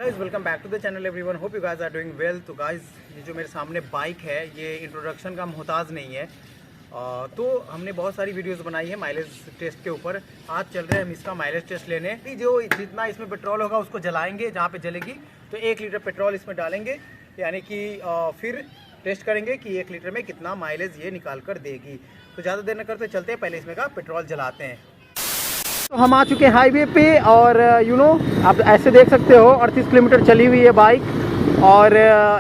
Guys welcome back to the channel everyone, hope you guys are doing well. तो guys ये जो मेरे सामने बाइक है ये इंट्रोडक्शन का मोहताज नहीं है। तो हमने बहुत सारी वीडियोस बनाई है माइलेज टेस्ट के ऊपर। आज चल रहे हैं हम इसका माइलेज टेस्ट लेने। जो जितना इसमें पेट्रोल होगा उसको जलाएंगे, जहाँ पे जलेगी तो 1 लीटर पेट्रोल इसमें डालेंगे, यानी कि फिर टेस्ट करेंगे कि 1 लीटर में कितना माइलेज ये निकाल कर देगी। तो ज़्यादा देर न करते चलते हैं, पहले इसमें का पेट्रोल जलाते हैं। तो हम आ चुके हैं हाईवे पे और आप ऐसे देख सकते हो 38 किलोमीटर चली हुई है बाइक। और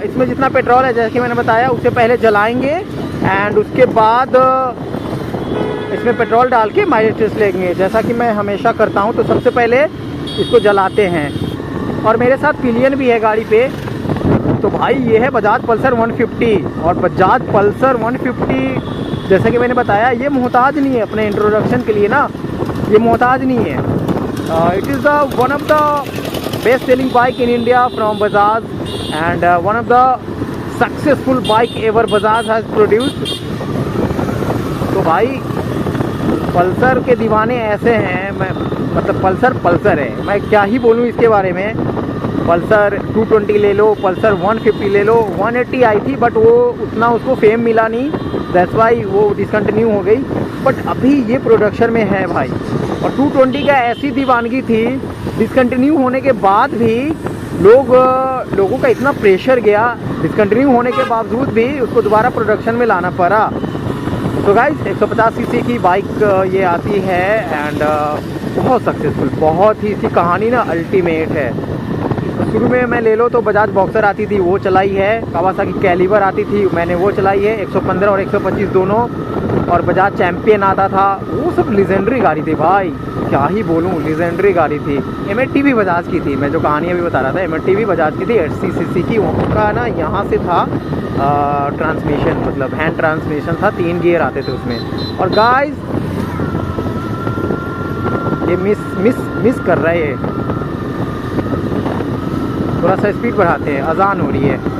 इसमें जितना पेट्रोल है जैसे कि मैंने बताया उससे पहले जलाएंगे एंड उसके बाद इसमें पेट्रोल डाल के माइलेज टेस्ट लेंगे, जैसा कि मैं हमेशा करता हूं। तो सबसे पहले इसको जलाते हैं और मेरे साथ पिलियन भी है गाड़ी पे। तो भाई ये है बजाज पल्सर 150 और बजाज पल्सर 150 जैसा कि मैंने बताया ये मोहताज नहीं है अपने इंट्रोडक्शन के लिए ना, ये मोहताज नहीं है। It is one of the best selling bike in India from Bajaj and one of the successful bike ever Bajaj has produced. तो भाई पल्सर के दीवाने ऐसे हैं, मैं मतलब पल्सर है, मैं क्या ही बोलूँ इसके बारे में। पल्सर 220 ले लो, पल्सर 150 ले लो, 180 आई थी बट वो उतना उसको फेम मिला नहीं, दैट्स वाई वो डिसकंटिन्यू हो गई। बट अभी ये प्रोडक्शन में है भाई। और 220 का ऐसी दीवानगी थी, डिसकंटिन्यू होने के बाद भी लोगों का इतना प्रेशर गया, डिसकंटिन्यू होने के बावजूद भी उसको दोबारा प्रोडक्शन में लाना पड़ा। तो गाइस 150 सीसी की बाइक ये आती है एंड बहुत सक्सेसफुल, बहुत ही इसकी कहानी ना अल्टीमेट है। शुरू में मैं ले लो तो बजाज बॉक्सर आती थी वो चलाई है, कावासाकी कैलिबर आती थी मैंने वो चलाई है, 115 और 125 दोनों, और बजाज चैम्पियन आता था, वो सब लीजेंडरी गाड़ी थी भाई, क्या ही बोलूँ, लीजेंडरी गाड़ी थी। M80 भी बजाज की थी, मैं जो कहानी अभी बता रहा था M80 भी बजाज की थी, 80 सीसी की। उनका ना यहाँ से था ट्रांसमिशन, मतलब हैंड ट्रांसमिशन था, 3 गियर आते थे उसमें। और गाइस ये मिस कर रहा है, थोड़ा सा स्पीड बढ़ाते हैं, अजान हो रही है।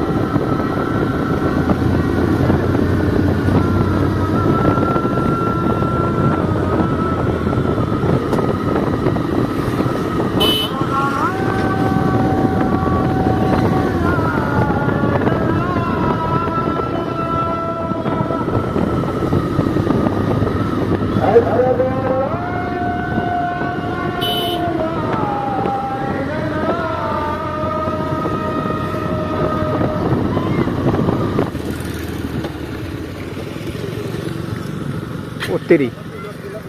तेरी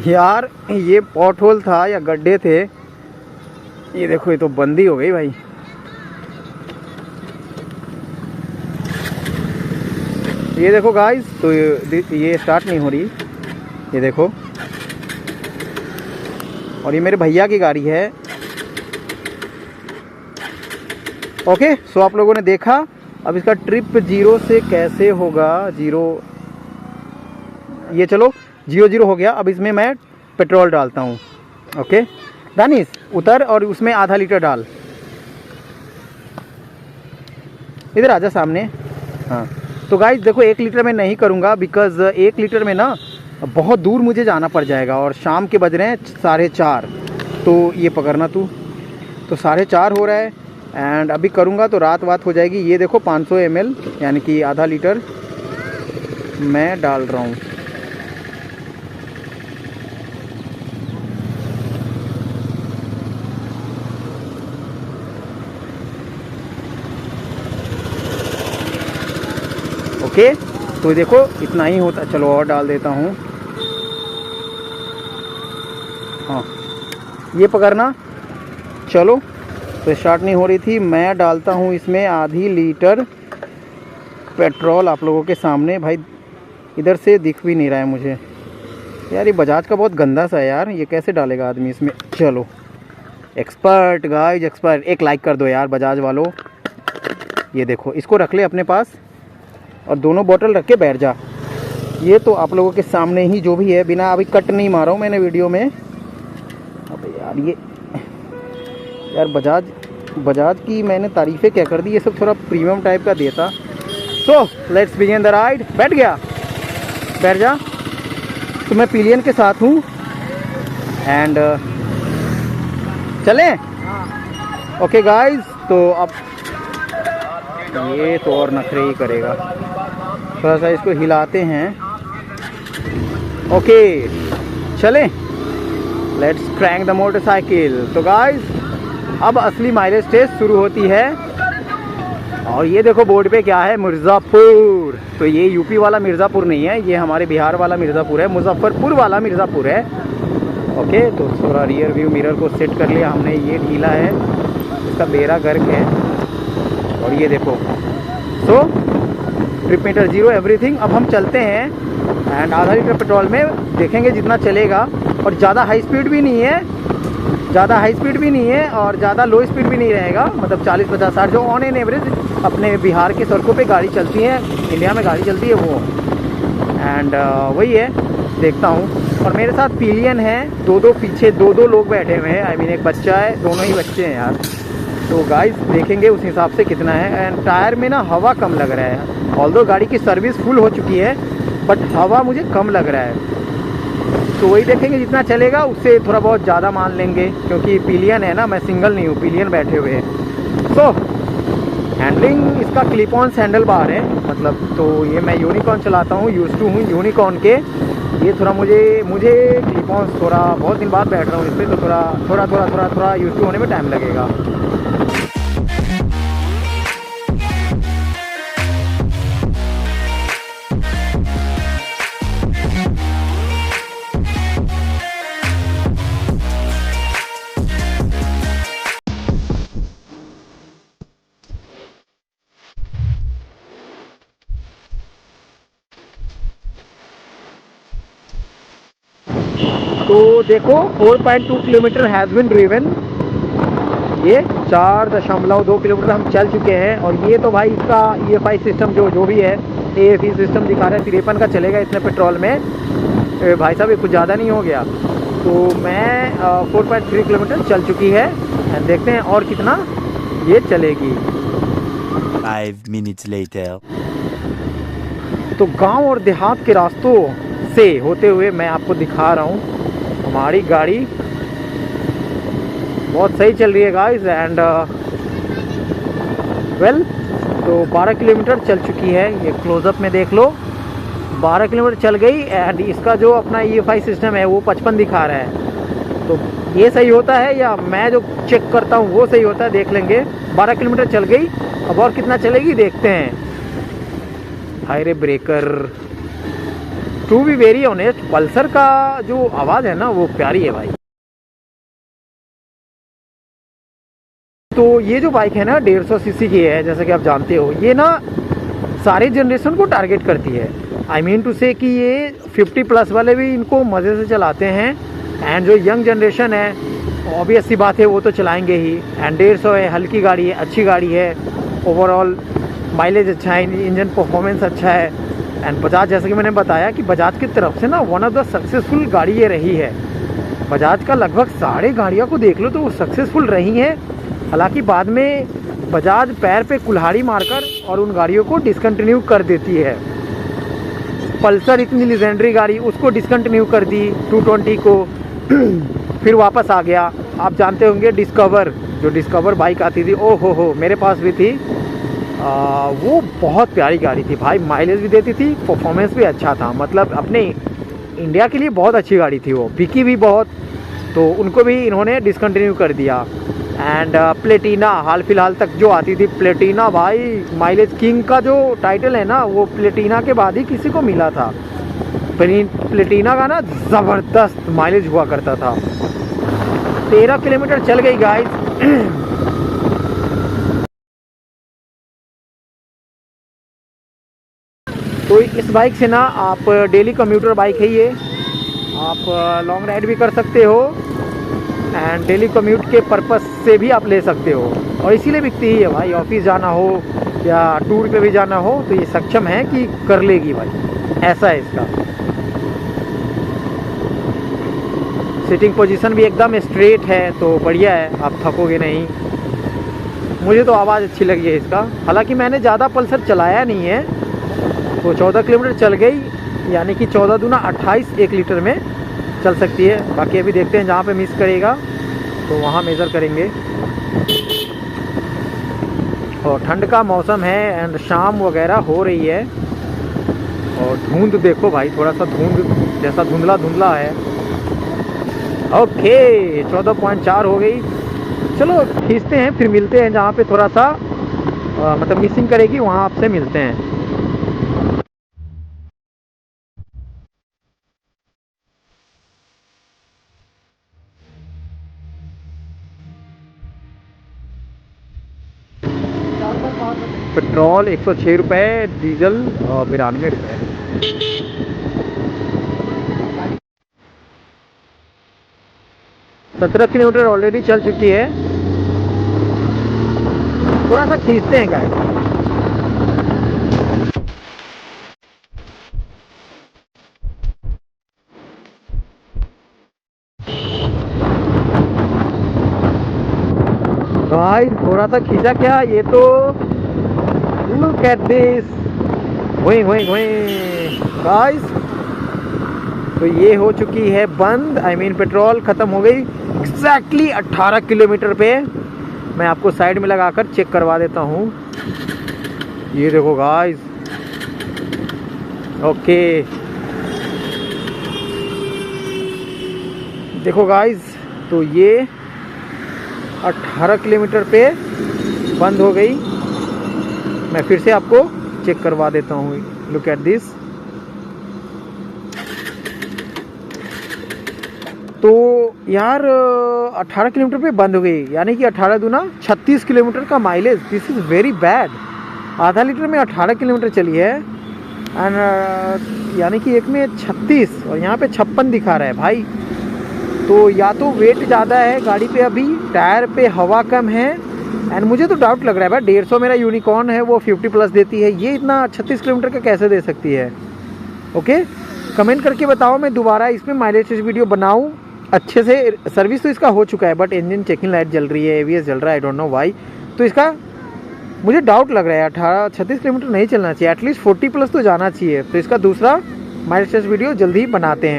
यार ये पॉट होल था या गड्ढे थे, ये देखो ये तो बंदी हो गई भाई। ये देखो गाइस, तो ये स्टार्ट नहीं हो रही, ये देखो। और ये मेरे भैया की गाड़ी है। ओके सो आप लोगों ने देखा, अब इसका ट्रिप 0 से कैसे होगा। 0 ये चलो 0 हो गया। अब इसमें मैं पेट्रोल डालता हूँ। ओके दानिश उतर और उसमें आधा लीटर डाल, इधर आजा सामने। हाँ तो गाइस देखो 1 लीटर में नहीं करूँगा बिकॉज़ 1 लीटर में ना बहुत दूर मुझे जाना पड़ जाएगा और शाम के बज रहे हैं 4:30। तो ये पकड़ना तू, तो 4:30 हो रहा है एंड अभी करूँगा तो रात हो जाएगी। ये देखो 500 ml यानी कि आधा लीटर मैं डाल रहा हूँ। ओके तो देखो इतना ही होता, चलो और डाल देता हूँ। हाँ ये पकड़ना, चलो तो स्टार्ट नहीं हो रही थी। मैं डालता हूँ इसमें आधी लीटर पेट्रोल आप लोगों के सामने। भाई इधर से दिख भी नहीं रहा है मुझे यार, ये बजाज का बहुत गंदा सा है यार, ये कैसे डालेगा आदमी इसमें। चलो एक्सपर्ट गाइस, एक्सपर्ट। एक लाइक कर दो यार बजाज वालों। ये देखो इसको रख ले अपने पास और दोनों बोतल रख के बैठ जा। ये तो आप लोगों के सामने ही जो भी है, बिना अभी कट नहीं मारा हूँ मैंने वीडियो में। अबे यार ये यार बजाज की मैंने तारीफ़ें क्या कर दी, ये सब थोड़ा प्रीमियम टाइप का देता। So let's begin the ride. बैठ गया, बैठ जा। तो मैं पिलियन के साथ हूँ एंड चलें। ओके गाइस तो अब ये तो और नखरे ही करेगा। थोड़ा सा इसको हिलाते हैं। ओके चलें, लेट्स क्रैंक द मोटरसाइकिल। तो गाइस अब असली माइलेज टेस्ट शुरू होती है। और ये देखो बोर्ड पे क्या है, मिर्ज़ापुर। तो ये यूपी वाला मिर्ज़ापुर नहीं है, ये हमारे बिहार वाला मिर्ज़ापुर है, मुजफ्फरपुर वाला मिर्ज़ापुर है। ओके तो थोड़ा रियर व्यू मिरर को सेट कर लिया हमने। ये ढीला है, इसका बेड़ा गर्क है। और ये देखो सो ट्रिप मीटर 0 एवरीथिंग। अब हम चलते हैं एंड आधा लीटर पेट्रोल में देखेंगे जितना चलेगा। और ज़्यादा हाई स्पीड भी नहीं है, ज़्यादा हाई स्पीड भी नहीं है और ज़्यादा लो स्पीड भी नहीं रहेगा। मतलब 40, 50, 60 जो ऑन एन एवरेज अपने बिहार के सड़कों पे गाड़ी चलती है, इंडिया में गाड़ी चलती है वो। एंड वही है, देखता हूँ। और मेरे साथ पिलियन है, दो पीछे दो लोग बैठे हुए हैं। आई मीन एक बच्चा है, दोनों ही बच्चे हैं यार। तो गाइस देखेंगे उस हिसाब से कितना है। एंड टायर में ना हवा कम लग रहा है, ऑल्दो गाड़ी की सर्विस फुल हो चुकी है बट हवा मुझे कम लग रहा है। तो वही देखेंगे जितना चलेगा, उससे थोड़ा बहुत ज़्यादा मान लेंगे क्योंकि पिलियन है ना, मैं सिंगल नहीं हूँ, पिलियन बैठे हुए हैं। सो हैंडलिंग इसका क्लिप ऑन सैंडल बार है मतलब। तो ये मैं यूनिकॉर्न चलाता हूँ, यूज़ टू हूँ यूनिकॉर्न के। ये थोड़ा मुझे क्लिप ऑन थोड़ा बहुत दिन बाद बैठ रहा हूँ इस पर, तो थोड़ा यूज़ टू होने में टाइम लगेगा। तो देखो 4.2 किलोमीटर हैज़ बिन ड्रिवन। ये 4.2 किलोमीटर हम चल चुके हैं। और ये तो भाई इसका EFI सिस्टम जो भी है, AFE सिस्टम दिखा रहा है 53 का चलेगा इतने पेट्रोल में। भाई साहब ये कुछ ज़्यादा नहीं हो गया। तो मैं 4.3 किलोमीटर चल चुकी है। देखते हैं और कितना ये चलेगी। 5 minutes later. तो गांव और देहात के रास्तों से होते हुए मैं आपको दिखा रहा हूँ हमारी गाड़ी बहुत सही चल रही है गाइस। एंड वेल तो 12 किलोमीटर चल चुकी है, ये क्लोजअप में देख लो 12 किलोमीटर चल गई। एंड इसका जो अपना EFI सिस्टम है वो 55 दिखा रहा है। तो ये सही होता है या मैं जो चेक करता हूँ वो सही होता है, देख लेंगे। 12 किलोमीटर चल गई, अब और कितना चलेगी देखते हैं। हाय रे breaker. To be very honest, Pulsar का जो आवाज़ है ना वो प्यारी है भाई। तो ये जो बाइक है ना 150 सीसी की है, जैसा कि आप जानते हो। ये ना सारे जनरेशन को टारगेट करती है। आई मीन टू से कि ये 50 प्लस वाले भी इनको मज़े से चलाते हैं। एंड जो यंग जनरेशन है ऑब्वियस सी बात है वो तो चलाएंगे ही। एंड 150 है, हल्की गाड़ी है, अच्छी गाड़ी है, ओवरऑल माइलेज अच्छा है, इंजन परफॉर्मेंस अच्छा है। एंड बजाज, जैसे कि मैंने बताया कि बजाज की तरफ से ना वन ऑफ द सक्सेसफुल गाड़ी ये रही है। बजाज का लगभग सारे गाड़ियों को देख लो तो वो सक्सेसफुल रही हैं। हालांकि बाद में बजाज पैर पे कुल्हाड़ी मारकर और उन गाड़ियों को डिसकंटिन्यू कर देती है। पल्सर इतनी लेजेंडरी गाड़ी, उसको डिसकंटिन्यू कर दी 220 को फिर वापस आ गया। आप जानते होंगे डिस्कवर, जो डिस्कवर बाइक आती थी, ओ हो मेरे पास भी थी। वो बहुत प्यारी गाड़ी थी भाई, माइलेज भी देती थी, परफॉर्मेंस भी अच्छा था। मतलब अपने इंडिया के लिए बहुत अच्छी गाड़ी थी वो, बिकी भी बहुत। तो उनको भी इन्होंने डिसकंटिन्यू कर दिया। एंड प्लेटिना हाल फिलहाल तक जो आती थी, प्लेटिना भाई माइलेज किंग का जो टाइटल है ना वो प्लेटिना के बाद ही किसी को मिला था। प्लेटिना का ना ज़बरदस्त माइलेज हुआ करता था। 13 किलोमीटर चल गई गाइस। तो इस बाइक से ना आप डेली कम्यूटर बाइक है ये, आप लॉन्ग राइड भी कर सकते हो एंड डेली कम्यूट के पर्पस से भी आप ले सकते हो। और इसीलिए बिकती ही है भाई, ऑफिस जाना हो या टूर पे भी जाना हो तो ये सक्षम है कि कर लेगी भाई, ऐसा है इसका। सिटिंग पोजीशन भी एकदम स्ट्रेट है तो बढ़िया है, आप थकोगे नहीं। मुझे तो आवाज़ अच्छी लगी है इसका। हालांकि मैंने ज़्यादा पल्सर चलाया नहीं है। तो 14 किलोमीटर चल गई, यानी कि 14 दूना 28 1 लीटर में चल सकती है। बाकी अभी देखते हैं, जहाँ पे मिस करेगा तो वहाँ मेज़र करेंगे। और ठंड का मौसम है एंड शाम वगैरह हो रही है। और धुंध देखो भाई, थोड़ा सा धुंध जैसा धुंधला धुंधला है। ओके 14.4 हो गई। चलो खींचते हैं, फिर मिलते हैं जहाँ पे थोड़ा सा मतलब मिसिंग करेगी, वहाँ आपसे मिलते हैं। पेट्रोल 106 रुपये, डीजल 92 रुपये। 17 किलोमीटर ऑलरेडी चल चुकी है। थोड़ा सा खींचते हैं गाइस। गाइस थोड़ा सा खींचा क्या, ये तो लुक एट दिस, वहीं वहीं वहीं गाइस। तो ये हो चुकी है बंद, आई मीन पेट्रोल ख़त्म हो गई एग्जैक्टली 18 किलोमीटर पे। मैं आपको साइड में लगाकर चेक करवा देता हूँ। ये देखो गाइस, ओके देखो गाइस, तो ये 18 किलोमीटर पे बंद हो गई। मैं फिर से आपको चेक करवा देता हूँ, लुक एट दिस। तो यार 18 किलोमीटर पे बंद हो गई, यानी कि 18 दूना 36 किलोमीटर का mileage. This is very bad. आधा लीटर में 18 किलोमीटर चली है एंड यानी कि एक में 36 और यहाँ पे 56 दिखा रहा है भाई। तो या तो वेट ज़्यादा है गाड़ी पे, अभी टायर पे हवा कम है एंड मुझे तो डाउट लग रहा है भाई। 150 मेरा यूनिकॉर्न है, वो 50 प्लस देती है, ये इतना 36 किलोमीटर का कैसे दे सकती है? ओके कमेंट करके बताओ, मैं दोबारा इसमें माइलेज टेस्ट वीडियो बनाऊँ अच्छे से। सर्विस तो इसका हो चुका है बट इंजन चेकिंग लाइट जल रही है, ABS जल रहा है, आई डोंट नो वाई। तो इसका मुझे डाउट लग रहा है, 36 किलोमीटर नहीं चलना चाहिए, एटलीस्ट 40 प्लस तो जाना चाहिए। तो इसका दूसरा माइलेज टेस्ट वीडियो जल्दी ही बनाते हैं।